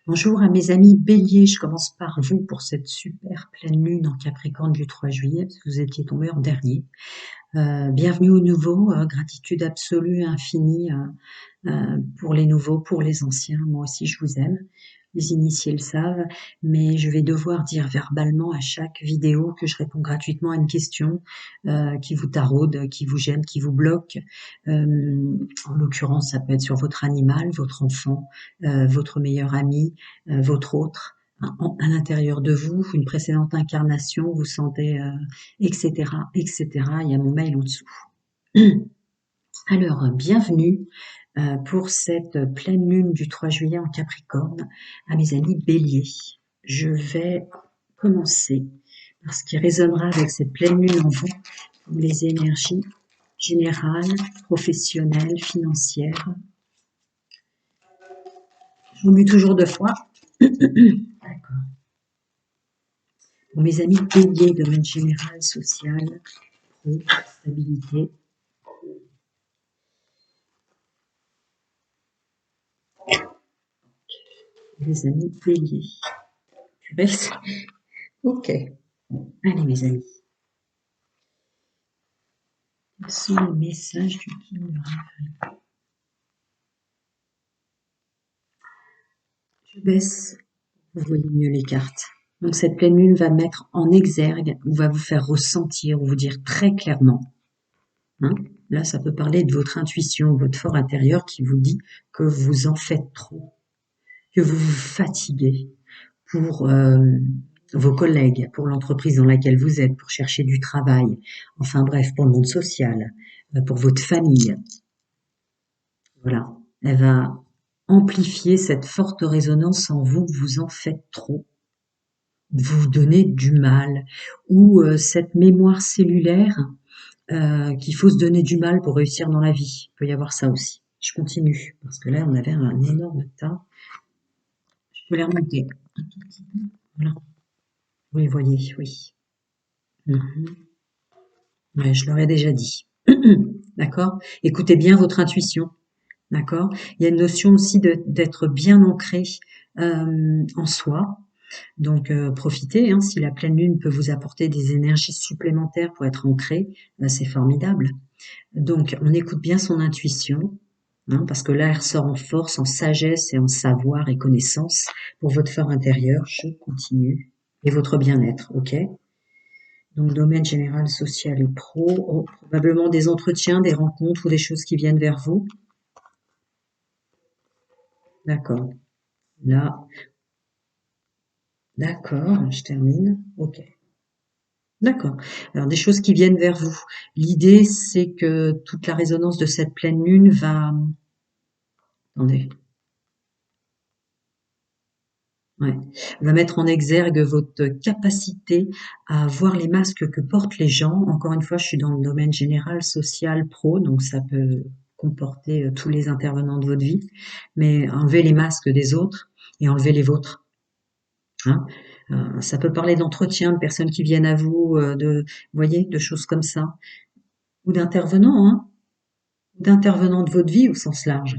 Bonjour à mes amis Bélier, je commence par vous pour cette super pleine lune en Capricorne du 3 juillet, parce que vous étiez tombé en dernier. Bienvenue au nouveau, gratitude absolue, infinie pour les nouveaux, pour les anciens. Moi aussi je vous aime, les initiés le savent, mais je vais devoir dire verbalement à chaque vidéo que je réponds gratuitement à une question qui vous taraude, qui vous gêne, qui vous bloque. En l'occurrence, ça peut être sur votre animal, votre enfant, votre meilleur ami, votre autre. À l'intérieur de vous, une précédente incarnation, vous sentez, etc., etc. Il y a mon mail en dessous. Alors, bienvenue pour cette pleine lune du 3 juillet en Capricorne à mes amis Bélier. Je vais commencer par ce qui résonnera avec cette pleine lune en vous, les énergies générales, professionnelles, financières. Je vous mets toujours deux fois. D'accord. Pour mes amis Bélier, domaine général, social, pro, stabilité. Les amis Bélier. Tu restes? Ok. Allez mes amis. Quels sont les messages du King de Rafael? Je baisse, vous voyez mieux les cartes. Donc cette pleine lune va mettre en exergue, ou va vous faire ressentir, ou vous dire très clairement. Là, ça peut parler de votre intuition, votre fort intérieur qui vous dit que vous en faites trop, que vous vous fatiguez pour vos collègues, pour l'entreprise dans laquelle vous êtes, pour chercher du travail, enfin bref, pour le monde social, pour votre famille. Voilà, elle va amplifier cette forte résonance en vous, vous en faites trop, vous vous donnez du mal, ou cette mémoire cellulaire qu'il faut se donner du mal pour réussir dans la vie. Il peut y avoir ça aussi. Je continue, parce que là, on avait un énorme tas. Je peux les remonter un tout petit peu. Voilà. Vous les voyez, oui. Ouais, je leur ai déjà dit. D'accord? Écoutez bien votre intuition. D'accord? Il y a une notion aussi d'être bien ancré en soi. Donc profitez, si la pleine lune peut vous apporter des énergies supplémentaires pour être ancré, c'est formidable. Donc on écoute bien son intuition, parce que là elle ressort en force, en sagesse et en savoir et connaissance pour votre fort intérieur. Je continue. Et votre bien-être, ok? Donc domaine général, social et pro, probablement des entretiens, des rencontres ou des choses qui viennent vers vous. D'accord. Là, d'accord, je termine. Ok. D'accord. Alors des choses qui viennent vers vous. L'idée, c'est que toute la résonance de cette pleine lune va... Attendez. Ouais. Va mettre en exergue votre capacité à voir les masques que portent les gens. Encore une fois, je suis dans le domaine général, social, pro, donc ça peut comporter tous les intervenants de votre vie. Mais enlevez les masques des autres et enlevez les vôtres. Ça peut parler d'entretien, de personnes qui viennent à vous, vous voyez, de choses comme ça. Ou d'intervenants, d'intervenants de votre vie au sens large.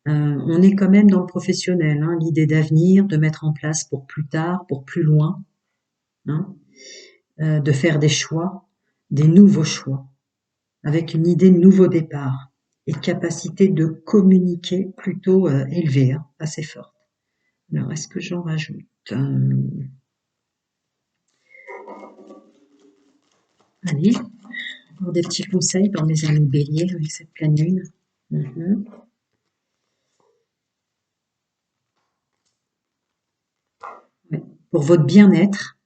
On est quand même dans le professionnel, l'idée d'avenir, de mettre en place pour plus tard, pour plus loin, de faire des choix, des nouveaux choix, avec une idée de nouveau départ et de capacité de communiquer plutôt élevée, assez forte. Alors, est-ce que j'en rajoute? Allez, encore des petits conseils pour mes amis béliers avec cette pleine lune. Pour votre bien-être,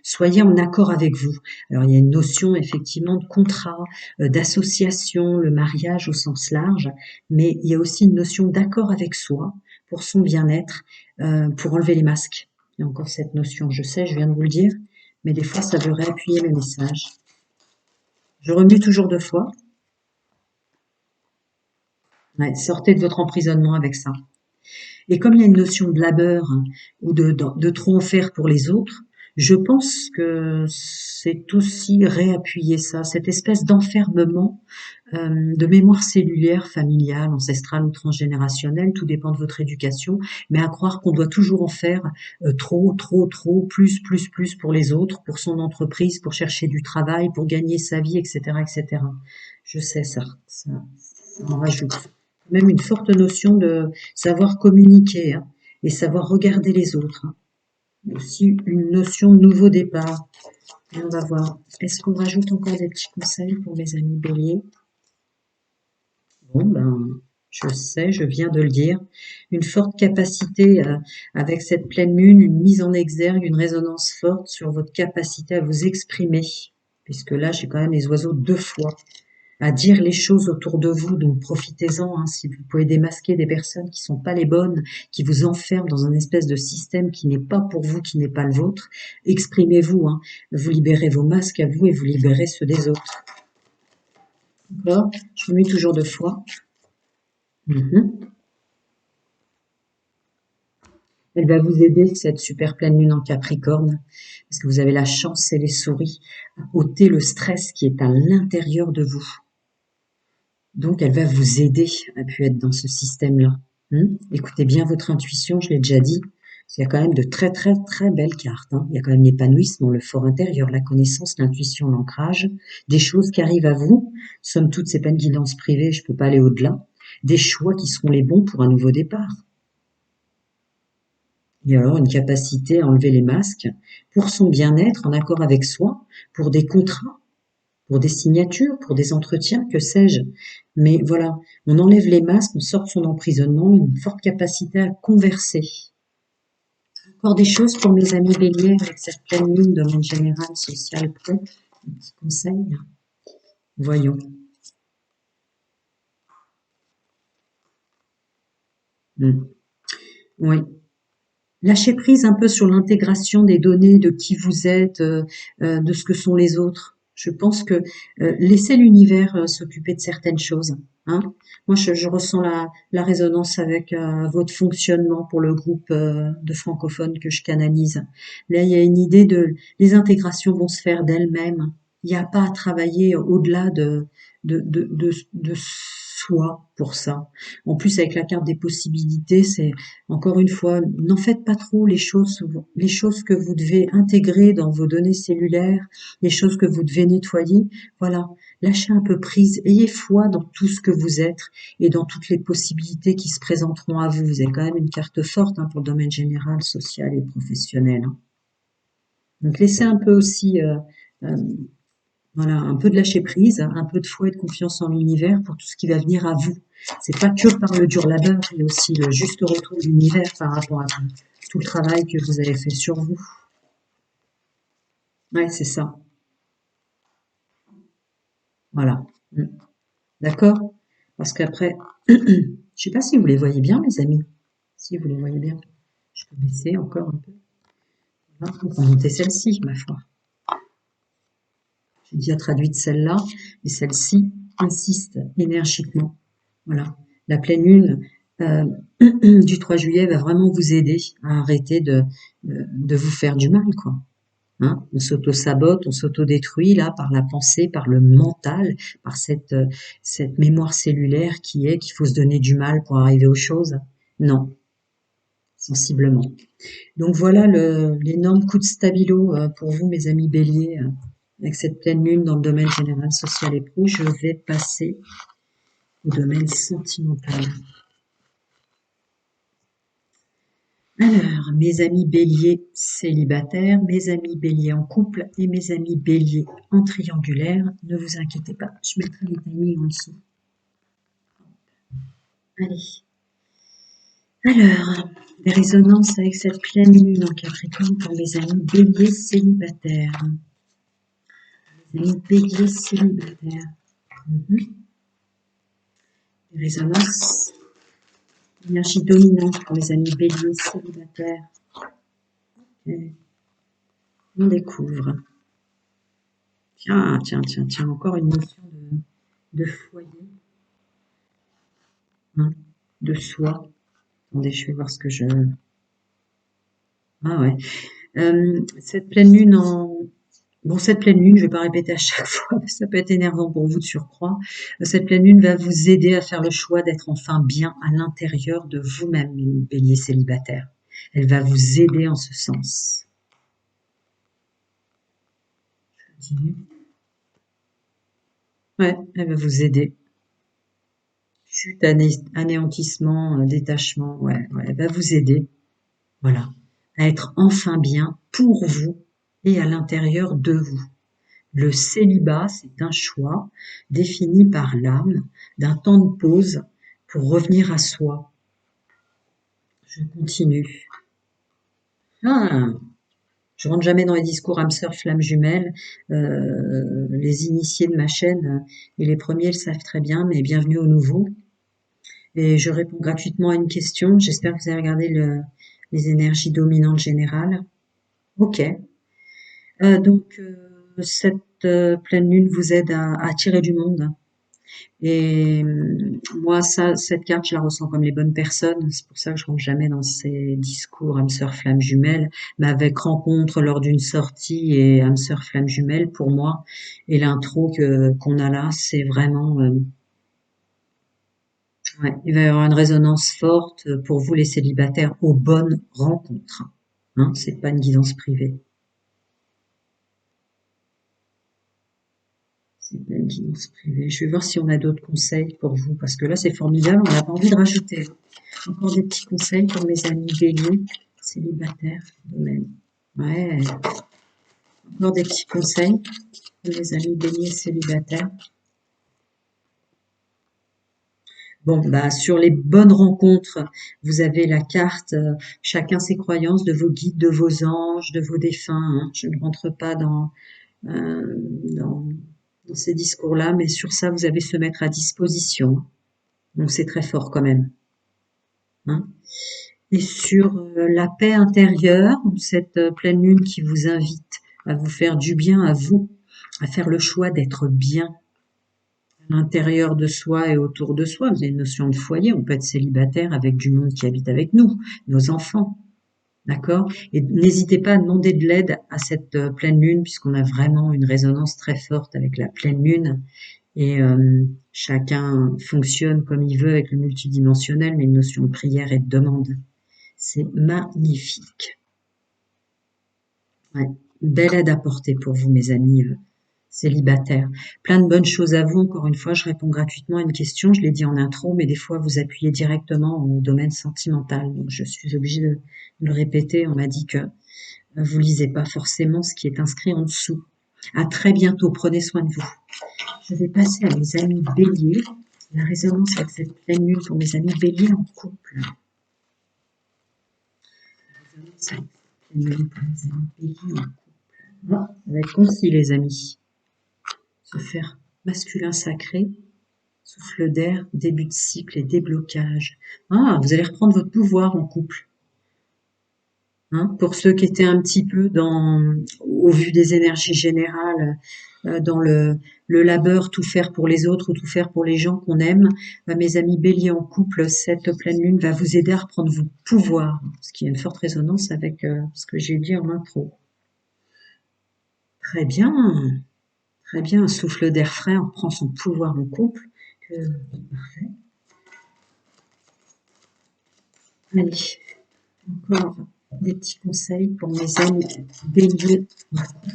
soyez en accord avec vous. Alors il y a une notion effectivement de contrat, d'association, le mariage au sens large, mais il y a aussi une notion d'accord avec soi pour son bien-être, pour enlever les masques. Il y a encore cette notion, je sais, je viens de vous le dire, mais des fois ça veut réappuyer mes messages. Je remue toujours deux fois. Ouais, sortez de votre emprisonnement avec ça. Et comme il y a une notion de labeur ou de trop en faire pour les autres, Je pense que c'est aussi réappuyer ça, cette espèce d'enfermement de mémoire cellulaire, familiale, ancestrale ou transgénérationnelle, tout dépend de votre éducation, mais à croire qu'on doit toujours en faire trop, trop, trop, plus pour les autres, pour son entreprise, pour chercher du travail, pour gagner sa vie, etc., etc. Je sais ça en rajoute. Même une forte notion de savoir communiquer hein, et savoir regarder les autres. Hein. Aussi une notion de nouveau départ. Et on va voir. Est-ce qu'on rajoute encore des petits conseils pour mes amis béliers? Bon, ben, je sais, je viens de le dire. Une forte capacité avec cette pleine lune, une mise en exergue, une résonance forte sur votre capacité à vous exprimer. Puisque là, j'ai quand même les oiseaux deux fois à dire les choses autour de vous, donc profitez-en. Hein, si vous pouvez démasquer des personnes qui sont pas les bonnes, qui vous enferment dans un espèce de système qui n'est pas pour vous, qui n'est pas le vôtre, exprimez-vous. Hein, vous libérez vos masques à vous et vous libérez ceux des autres. D'accord? Je vous mets toujours deux fois. Elle va vous aider, cette super pleine lune en Capricorne, parce que vous avez la chance et les souris à ôter le stress qui est à l'intérieur de vous. Donc, elle va vous aider à pu être dans ce système-là. Écoutez bien votre intuition, je l'ai déjà dit. Il y a quand même de très très très belles cartes. Hein. Il y a quand même l'épanouissement, le fort intérieur, la connaissance, l'intuition, l'ancrage, des choses qui arrivent à vous. Somme toute, c'est pas une guidance privée, je peux pas aller au-delà. Des choix qui seront les bons pour un nouveau départ. Et alors, une capacité à enlever les masques pour son bien-être, en accord avec soi, pour des contrats, pour des signatures, pour des entretiens, que sais-je. Mais voilà, on enlève les masques, on sort de son emprisonnement, une forte capacité à converser. Encore des choses pour mes amis béliers avec cette pleine lune de monde général, social, pro. Un petit conseil. Voyons. Oui. Lâcher prise un peu sur l'intégration des données, de qui vous êtes, de ce que sont les autres. Je pense que laissez l'univers s'occuper de certaines choses. Hein. Moi, je ressens la résonance avec votre fonctionnement pour le groupe de francophones que je canalise. Là, il y a une idée de les intégrations vont se faire d'elles-mêmes. Il n'y a pas à travailler au-delà de soi pour ça. En plus, avec la carte des possibilités, c'est encore une fois, n'en faites pas trop les choses que vous devez intégrer dans vos données cellulaires, les choses que vous devez nettoyer. Voilà, lâchez un peu prise, ayez foi dans tout ce que vous êtes et dans toutes les possibilités qui se présenteront à vous. Vous avez quand même une carte forte hein, pour le domaine général, social et professionnel. Hein. Donc laissez un peu aussi, euh, voilà, un peu de lâcher prise, un peu de foi et de confiance en l'univers pour tout ce qui va venir à vous. C'est pas que par le dur labeur, il y a aussi le juste retour de l'univers par rapport à vous. Tout le travail que vous avez fait sur vous. Ouais, c'est ça. Voilà. D'accord? Parce qu'après, je sais pas si vous les voyez bien, mes amis. Si vous les voyez bien. Je peux baisser encore un peu. Voilà, on va monter celle-ci, ma foi. J'ai déjà traduit celle-là, mais celle-ci insiste énergiquement. Voilà. La pleine lune euh, du 3 juillet va vraiment vous aider à arrêter de vous faire du mal, quoi. Hein, on s'auto-sabote, on s'auto-détruit là par la pensée, par le mental, par cette mémoire cellulaire qui est qu'il faut se donner du mal pour arriver aux choses. Non, sensiblement. Donc voilà l'énorme coup de stabilo pour vous, mes amis béliers, avec cette pleine lune dans le domaine général, social et pro. Je vais passer au domaine sentimental. Alors, mes amis béliers célibataires, mes amis béliers en couple et mes amis béliers en triangulaire, ne vous inquiétez pas, je mettrai les timings en dessous. Allez. Alors, les résonances avec cette pleine lune en Capricorne pour mes amis béliers célibataires. Les amis béliers célibataires. Les résonances, énergie dominante pour mes amis béliers célibataires. Et on découvre. Tiens, encore une notion de foyer, hein, de soi. Attendez, je vais voir ce que je... Ah ouais. Cette pleine lune en... Bon, cette pleine lune, je vais pas répéter à chaque fois, ça peut être énervant pour vous de surcroît. Cette pleine lune va vous aider à faire le choix d'être enfin bien à l'intérieur de vous-même, bélier célibataire. Elle va vous aider en ce sens. Continue. Ouais, elle va vous aider. Chute, anéantissement, détachement, ouais, ouais, elle va vous aider, voilà, à être enfin bien pour vous et à l'intérieur de vous. Le célibat, c'est un choix défini par l'âme d'un temps de pause pour revenir à soi. Je continue. Ah, je rentre jamais dans les discours âme sœur, flamme jumelle. Les initiés de ma chaîne et les premiers le savent très bien, mais bienvenue aux nouveaux. Et je réponds gratuitement à une question. J'espère que vous avez regardé les énergies dominantes générales. Ok. Cette pleine lune vous aide à attirer du monde. Et moi, cette carte, je la ressens comme les bonnes personnes. C'est pour ça que je rentre jamais dans ces discours âme sœur flamme jumelle, mais avec rencontre lors d'une sortie et âme sœur flamme jumelle pour moi. Et l'intro qu'on a là, c'est vraiment, ouais, il va y avoir une résonance forte pour vous les célibataires aux bonnes rencontres. Hein, c'est pas une guidance privée. C'est pas une guidance privée. Je vais voir si on a d'autres conseils pour vous, parce que là, c'est formidable, on n'a pas envie de rajouter. Encore des petits conseils pour mes amis béliers, célibataires, domaine. Ouais, encore des petits conseils pour mes amis béliers célibataires. Bon, bah, sur les bonnes rencontres, vous avez la carte, chacun ses croyances, de vos guides, de vos anges, de vos défunts. Hein. Je ne rentre pas euh, dans, dans ces discours-là, mais sur ça, vous avez se mettre à disposition. Donc c'est très fort quand même. Hein. Et sur la paix intérieure, cette pleine lune qui vous invite à vous faire du bien à vous, à faire le choix d'être bien à l'intérieur de soi et autour de soi. Vous avez une notion de foyer, on peut être célibataire avec du monde qui habite avec nous, nos enfants, d'accord? Et n'hésitez pas à demander de l'aide à cette pleine lune, puisqu'on a vraiment une résonance très forte avec la pleine lune. Et chacun fonctionne comme il veut avec le multidimensionnel, mais une notion de prière et de demande. C'est magnifique. Ouais. Belle aide à porter pour vous, mes amis célibataires. Plein de bonnes choses à vous. Encore une fois, je réponds gratuitement à une question. Je l'ai dit en intro, mais des fois, vous appuyez directement au domaine sentimental. Donc, je suis obligée de le répéter. On m'a dit que vous lisez pas forcément ce qui est inscrit en dessous. À très bientôt. Prenez soin de vous. Je vais passer à mes amis béliers. La résonance avec cette pleine lune pour mes amis béliers en couple. La résonance avec cette pleine lune pour mes amis béliers en couple. Ah, ça va être concis, les amis. Se faire masculin sacré, souffle d'air, début de cycle et déblocage. Ah, vous allez reprendre votre pouvoir en couple. Hein, pour ceux qui étaient un petit peu au vu des énergies générales, dans le labeur, tout faire pour les autres ou tout faire pour les gens qu'on aime, mes amis béliers en couple, cette pleine lune va vous aider à reprendre vos pouvoirs, ce qui a une forte résonance avec ce que j'ai dit en intro. Très bien. Très bien, un souffle d'air frais, on reprend son pouvoir en couple. Parfait. Allez, encore des petits conseils pour mes amis béliers en couple.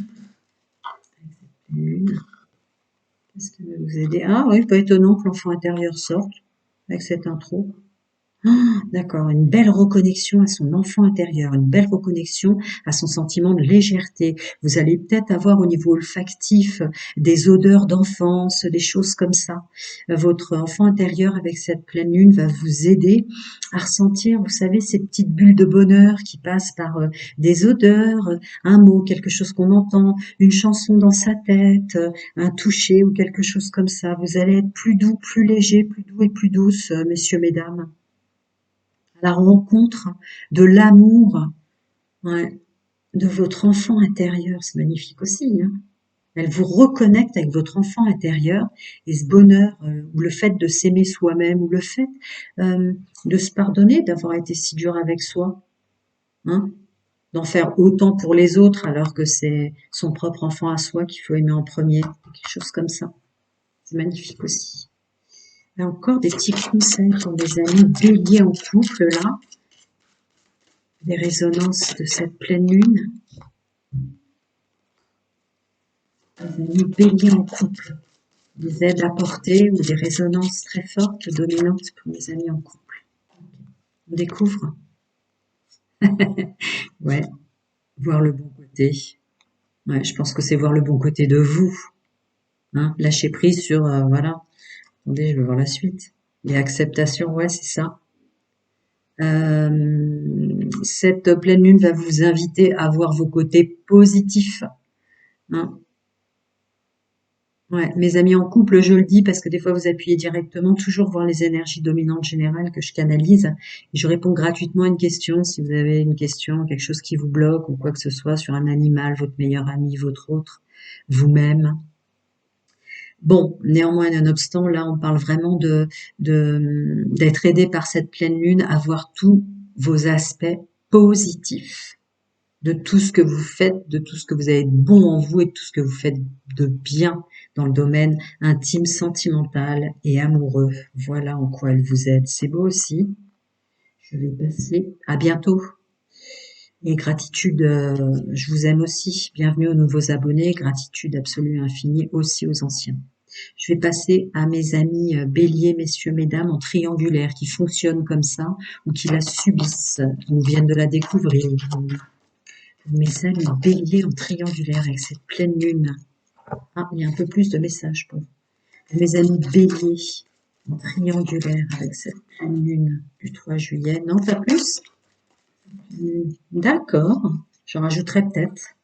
Qu'est-ce qui va vous aider? Ah oui, pas étonnant que l'enfant intérieur sorte avec cette intro. Ah, d'accord, une belle reconnexion à son enfant intérieur, une belle reconnexion à son sentiment de légèreté. Vous allez peut-être avoir au niveau olfactif des odeurs d'enfance, des choses comme ça. Votre enfant intérieur avec cette pleine lune va vous aider à ressentir, vous savez, ces petites bulles de bonheur qui passent par des odeurs, un mot, quelque chose qu'on entend, une chanson dans sa tête, un toucher ou quelque chose comme ça. Vous allez être plus doux, plus léger, plus doux et plus douce, messieurs, mesdames, à la rencontre de l'amour, ouais, de votre enfant intérieur. C'est magnifique aussi, hein. Elle vous reconnecte avec votre enfant intérieur et ce bonheur, ou le fait de s'aimer soi-même, ou le fait de se pardonner d'avoir été si dur avec soi. Hein. d'en faire autant pour les autres alors que c'est son propre enfant à soi qu'il faut aimer en premier, quelque chose comme ça. C'est magnifique aussi. Et encore des petits conseils pour les amis béliers en couple là, des résonances de cette pleine lune. Les amis béliers en couple, des aides apportées ou des résonances très fortes, dominantes pour les amis en couple. On découvre, ouais, voir le bon côté. Ouais, je pense que c'est voir le bon côté de vous. Hein, lâcher prise sur, voilà. Attendez, je veux voir la suite. Et acceptation, ouais, c'est ça. Cette pleine lune va vous inviter à voir vos côtés positifs. Hein. Ouais, mes amis en couple, je le dis parce que des fois vous appuyez directement, toujours voir les énergies dominantes générales que je canalise. Et je réponds gratuitement à une question, si vous avez une question, quelque chose qui vous bloque ou quoi que ce soit sur un animal, votre meilleur ami, votre autre, vous-même. Bon, néanmoins, nonobstant, là, on parle vraiment d'être aidé par cette pleine lune à voir tous vos aspects positifs de tout ce que vous faites, de tout ce que vous avez de bon en vous et de tout ce que vous faites de bien dans le domaine intime, sentimental et amoureux. Voilà en quoi elle vous aide. C'est beau aussi. Je vais passer. À bientôt. Et gratitude, je vous aime aussi. Bienvenue aux nouveaux abonnés. Gratitude absolue et infinie aussi aux anciens. Je vais passer à mes amis béliers, messieurs, mesdames, en triangulaire, qui fonctionnent comme ça, ou qui la subissent, ou viennent de la découvrir. Mes amis béliers en triangulaire avec cette pleine lune. Ah, il y a un peu plus de messages pour vous. Mes amis béliers en triangulaire avec cette pleine lune du 3 juillet. Non, pas plus? D'accord, j'en rajouterai peut-être.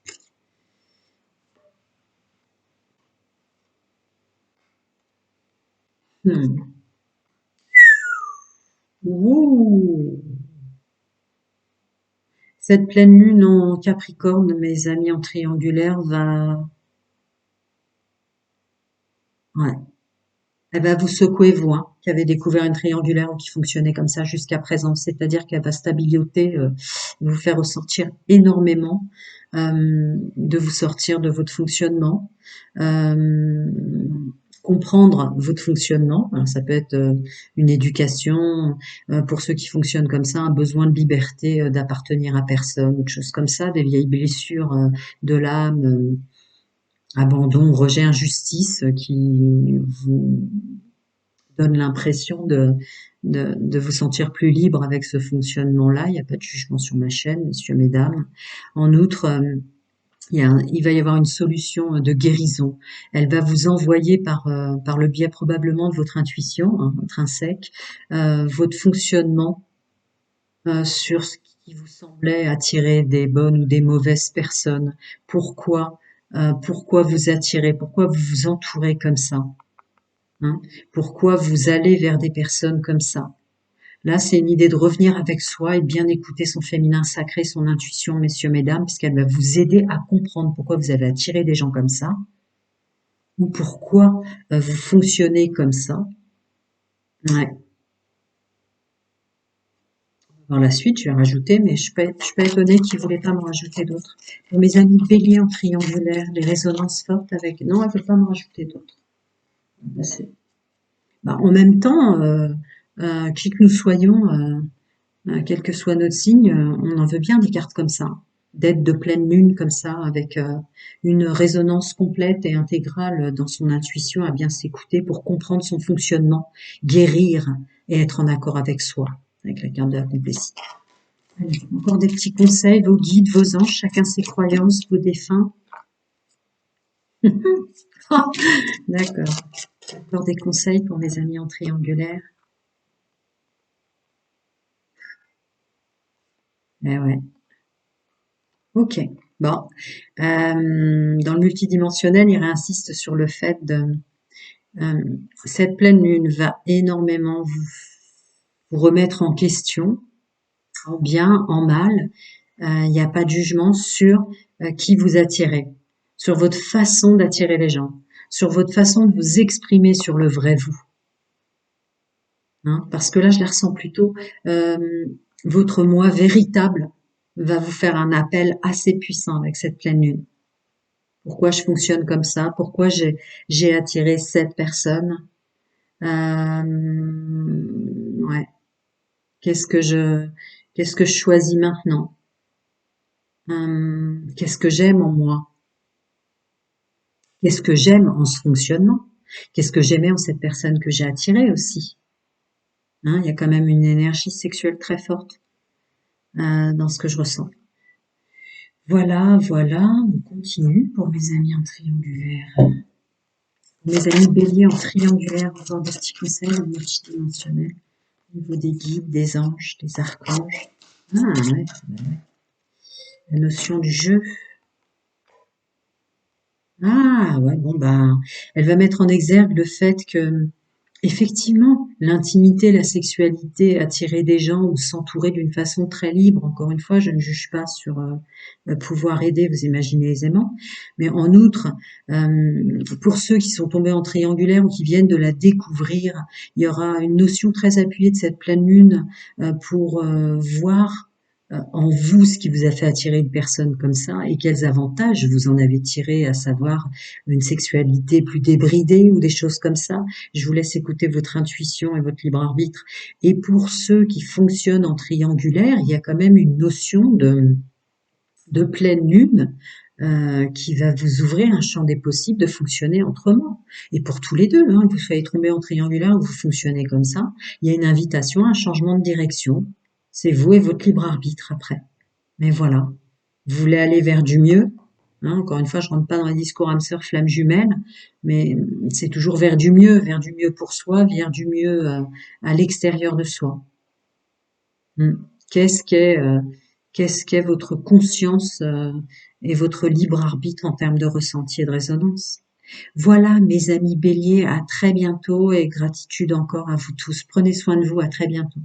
Ouh. Cette pleine lune en Capricorne, mes amis en triangulaire, va... Ouais. Elle va vous secouer, vous, hein, qui avez découvert une triangulaire ou qui fonctionnait comme ça jusqu'à présent. C'est-à-dire qu'elle va stabiliser, vous faire ressortir énormément, de vous sortir de votre fonctionnement, euh, comprendre votre fonctionnement. Alors, ça peut être une éducation, pour ceux qui fonctionnent comme ça, un besoin de liberté, d'appartenir à personne, autre chose comme ça, des vieilles blessures de l'âme, abandon, rejet, injustice, qui vous donne l'impression de vous sentir plus libre avec ce fonctionnement-là. Il n'y a pas de jugement sur ma chaîne, messieurs, mesdames. En outre, il va y avoir une solution de guérison. Elle va vous envoyer par le biais probablement de votre intuition, hein, intrinsèque, votre fonctionnement sur ce qui vous semblait attirer des bonnes ou des mauvaises personnes. Pourquoi vous attirez, pourquoi vous vous entourez comme ça. Hein, pourquoi vous allez vers des personnes comme ça? Là, c'est une idée de revenir avec soi et de bien écouter son féminin sacré, son intuition, messieurs, mesdames, puisqu'elle va vous aider à comprendre pourquoi vous avez attiré des gens comme ça, ou pourquoi vous fonctionnez comme ça. Ouais. Dans la suite, je vais rajouter, mais je suis pas étonnée qu'ils voulaient pas me rajouter d'autres. Pour mes amis béliers en triangulaire, les résonances fortes avec... Non, elle ne veut pas me rajouter d'autres. Bah, en même temps, qui que nous soyons, quel que soit notre signe, on en veut bien des cartes comme ça, d'être de pleine lune comme ça, avec une résonance complète et intégrale dans son intuition, à bien s'écouter pour comprendre son fonctionnement, guérir et être en accord avec soi, avec la carte de la complicité. Allez, encore des petits conseils, vos guides, vos anges, chacun ses croyances, vos défunts. D'accord. Encore des conseils pour mes amis en triangulaire. Eh ouais. Ok. Bon. Dans le multidimensionnel, il réinsiste sur le fait de cette pleine lune va énormément vous remettre en question, en bien, en mal. Il n'y a pas de jugement sur qui vous attirez, sur votre façon d'attirer les gens, sur votre façon de vous exprimer sur le vrai vous. Hein, parce que là, je la ressens plutôt votre moi véritable va vous faire un appel assez puissant avec cette pleine lune. Pourquoi je fonctionne comme ça? Pourquoi j'ai attiré cette personne? Ouais. Qu'est-ce que je qu'est-ce que je choisis maintenant? Qu'est-ce que j'aime en moi? Qu'est-ce que j'aime en ce fonctionnement? Qu'est-ce que j'aimais en cette personne que j'ai attirée aussi? Hein, il y a quand même une énergie sexuelle très forte dans ce que je ressens. Voilà, voilà, on continue pour mes amis en triangulaire. Mes amis béliers en triangulaire, encore des petits conseils en multidimensionnel, au niveau des guides, des anges, des archanges. Ah ouais, la notion du jeu. Ah ouais, bon bah, elle va mettre en exergue le fait que, effectivement, l'intimité, la sexualité, attirer des gens ou s'entourer d'une façon très libre. Encore une fois, je ne juge pas sur pouvoir aider, vous imaginez aisément. Mais en outre, pour ceux qui sont tombés en triangulaire ou qui viennent de la découvrir, il y aura une notion très appuyée de cette pleine lune pour voir en vous ce qui vous a fait attirer une personne comme ça et quels avantages vous en avez tiré, à savoir une sexualité plus débridée ou des choses comme ça. Je vous laisse écouter votre intuition et votre libre arbitre. Et pour ceux qui fonctionnent en triangulaire, il y a quand même une notion de pleine lune qui va vous ouvrir un champ des possibles de fonctionner autrement. Et pour tous les deux, hein, que vous soyez tombé en triangulaire ou vous fonctionnez comme ça, il y a une invitation à un changement de direction. C'est vous et votre libre arbitre après. Mais voilà, vous voulez aller vers du mieux. Hein, encore une fois, je rentre pas dans les discours âme sœur, flamme jumelle, mais c'est toujours vers du mieux pour soi, vers du mieux à l'extérieur de soi. Hmm. Qu'est-ce qu'est euh, qu'est-ce qu'est votre conscience et votre libre arbitre en termes de ressenti et de résonance? Voilà, mes amis béliers, à très bientôt et gratitude encore à vous tous. Prenez soin de vous, à très bientôt.